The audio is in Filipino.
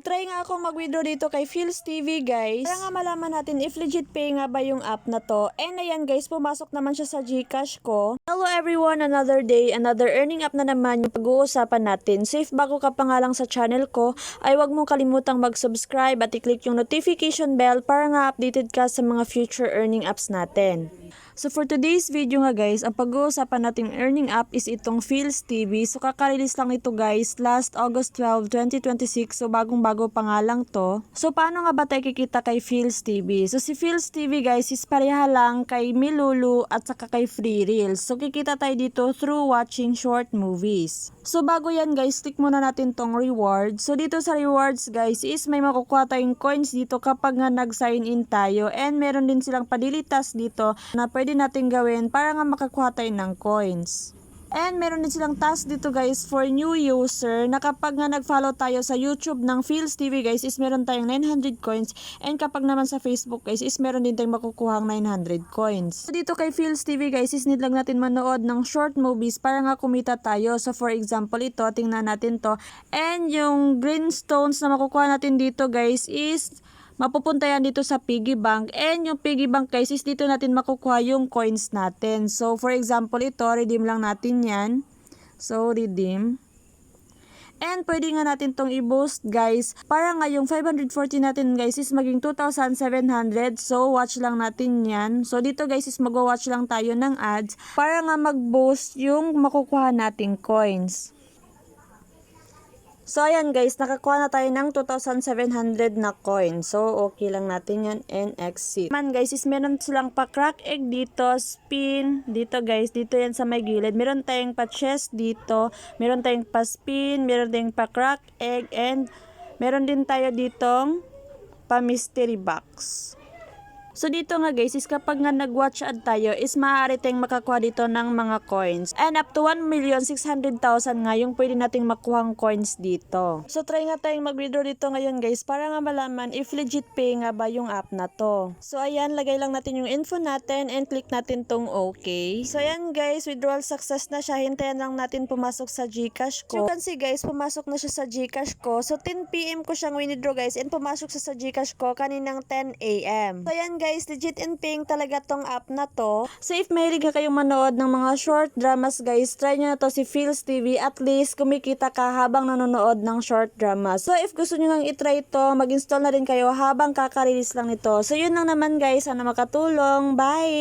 Nagtry nga ako mag-withdraw dito kay Feels TV guys. Para nga malaman natin if legit pay nga ba yung app na to. And ayan guys, pumasok naman siya sa GCash ko. Hello everyone, another day, another earning app na naman yung pag-uusapan natin. So if bago ka pa nga lang sa channel ko, ay wag mong kalimutang mag-subscribe at i-click yung notification bell para nga updated ka sa mga future earning apps natin. So for today's video nga guys, ang pag-uusapan nating earning app is itong Feels TV. So kaka-release lang ito guys last August 12, 2026. So bagong-bago pa nga lang to. So paano nga ba tayo kikita kay Feels TV? So si Feels TV guys is pareha lang kay Milulu at saka kay Free Reels. So kikita tayo dito through watching short movies. So bago yan guys, click muna natin tong rewards. So dito sa rewards guys is may makukuha tayong coins dito kapag nga nag-sign in tayo. And meron din silang pa-daily task dito na pwede natin gawin para nga makakuha tayo ng coins. And meron din silang task dito guys for new user na kapag nga nag-follow tayo sa YouTube ng Feels TV guys is meron tayong 900 coins. And kapag naman sa Facebook guys is meron din tayong makukuhang 900 coins. So dito kay Feels TV guys is need lang natin manood ng short movies para nga kumita tayo. So for example ito, tingnan natin to. And yung green stones na makukuha natin dito guys is mapupunta yan dito sa piggy bank. And yung piggy bank guys is dito natin makukuha yung coins natin. So for example ito, redeem lang natin yan. So redeem. And pwede nga natin tong i-boost guys. Para nga yung 540 natin guys is maging 2,700. So watch lang natin yan. So dito guys is mag-watch lang tayo ng ads. Para nga mag-boost yung makukuha nating coins. So ayan guys, nakakuha na tayo ng 2,700 na coin. So okay lang natin yan and exit. Man guys, is meron silang pa crack egg dito, spin dito guys, dito yan sa may gilid. Meron tayong pa chest dito, meron tayong pa spin, meron tayong pa crack egg, and meron din tayo ditong pa mystery box. So dito nga guys is kapag nga nag-watch ad tayo is maaari tayong makakuha dito ng mga coins. And up to 1,600,000 nga yung pwede nating makuhang coins dito. So try nga tayong mag-withdraw dito ngayon guys para nga malaman if legit pay nga ba yung app na to. So ayan, lagay lang natin yung info natin and click natin tong okay. So ayan guys, withdrawal success na siya. Hintayin lang natin pumasok sa GCash ko. So you can see guys, pumasok na siya sa GCash ko. So 10 PM ko siyang withdraw guys and pumasok siya sa GCash ko kaninang 10 AM. So ayan guys, legit and paying talaga tong app na to. So if mahilig ka kayong manood ng mga short dramas guys, try nyo na to si Feels TV. At least kumikita ka habang nanonood ng short dramas. So if gusto nyo nang itry ito, mag-install na rin kayo habang kaka-release lang nito. So yun lang naman guys, sana makatulong. Bye!